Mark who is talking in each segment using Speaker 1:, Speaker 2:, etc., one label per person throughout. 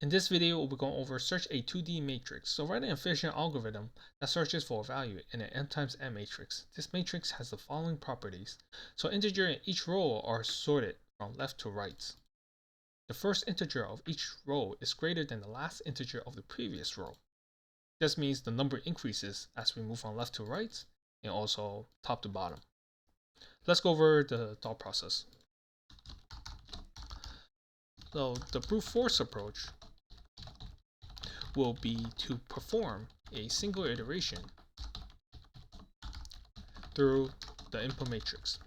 Speaker 1: In this video, we'll be going over search a 2D matrix. So write an efficient algorithm that searches for a value in an m times n matrix. This matrix has the following properties. So integers in each row are sorted from left to right. The first integer of each row is greater than the last integer of the previous row. This means the number increases as we move from left to right and also top to bottom. Let's go over the thought process. So the brute force approach will be to perform a single iteration through the input matrix.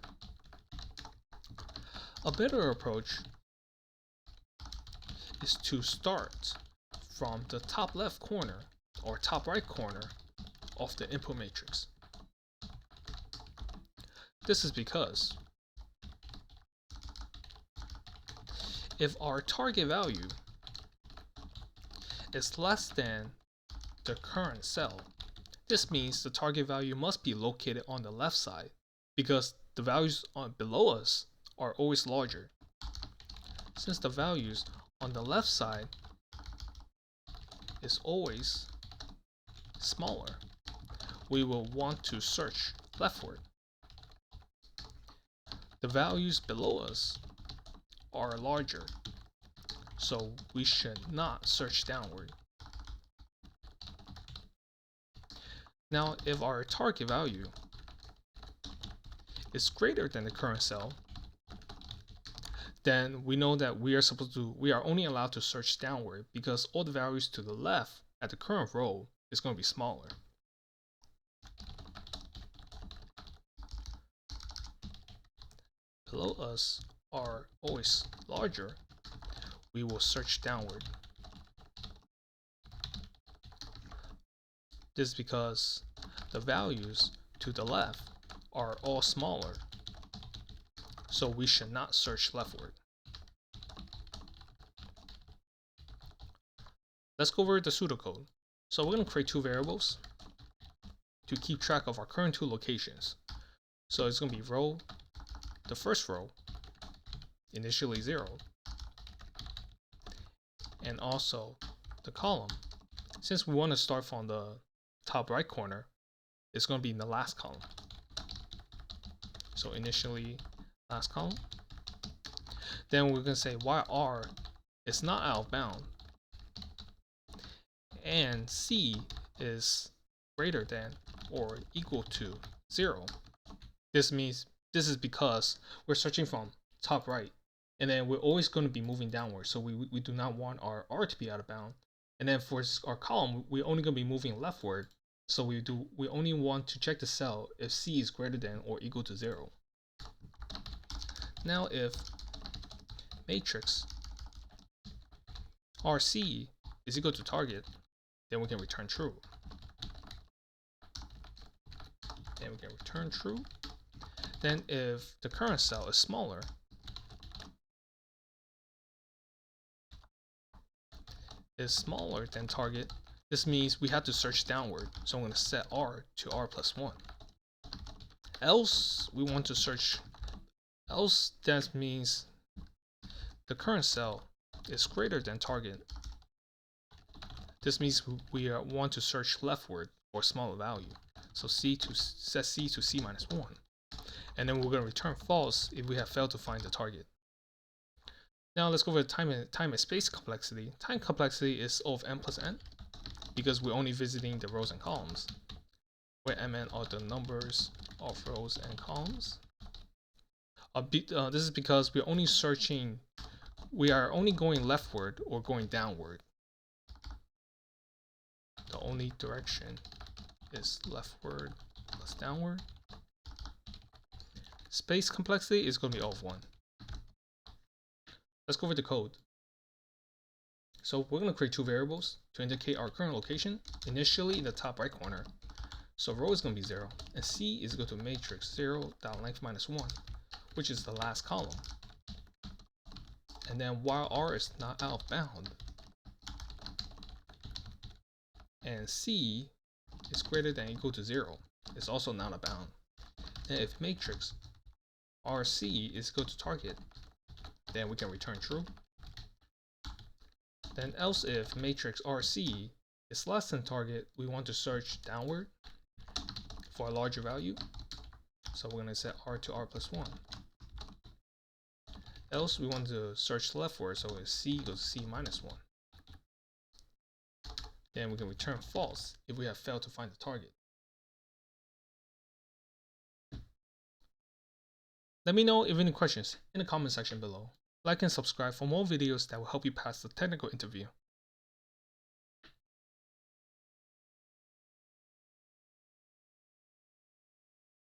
Speaker 1: A better approach is to start from the top left corner or top right corner of the input matrix. This is because if our target value is less than the current cell, this means the target value must be located on the left side because the values below us are always larger. Since the values on the left side is always smaller, we will want to search leftward. The values below us are larger, so we should not search downward. Now, if our target value is greater than the current cell, then we know that we are only allowed to search downward because all the values to the left at the current row is going to be smaller. Below us are always larger, we will search downward. This is because the values to the left are all smaller, so we should not search leftward. Let's go over the pseudocode. So we're going to create two variables to keep track of our current two locations. So it's going to be row, the first row, initially 0, and also the column. Since we want to start from the top right corner, it's going to be in the last column. So initially last column. Then we're going to say while R is not out of bound and C is greater than or equal to 0. This is because we're searching from top right, and then we're always going to be moving downward, so we do not want our R to be out of bound. And then for our column, we're only going to be moving leftward, so we only want to check the cell if C is greater than or equal to 0. Now if matrix RC is equal to target, then we can return true. Then we can return true. Then if the current cell is smaller, than target, this means we have to search downward. So I'm going to set R to R plus 1. Else we want to search, else that means the current cell is greater than target. This means we want to search leftward for a smaller value. So set C to C minus 1. And then we're going to return false if we have failed to find the target. Now let's go over time and space complexity. Time complexity is O of n plus n because we're only visiting the rows and columns, where mn are the numbers of rows and columns. This is because we are only going leftward or going downward. The only direction is leftward plus downward. Space complexity is going to be O of 1. Let's go over the code. So we're going to create two variables to indicate our current location, initially in the top right corner. So row is going to be 0, and C is equal to matrix 0.length minus 1, which is the last column. And then while R is not out of bound, and C is greater than or equal to 0, it's also not out of bound. And if matrix RC is equal to target, then we can return true. Then else if matrix RC is less than target, we want to search downward for a larger value. So we're going to set R to R plus 1. Else we want to search leftward, so it's C equals C minus 1. Then we can return false if we have failed to find the target. Let me know if you have any questions in the comment section below. Like and subscribe for more videos that will help you pass the technical interview.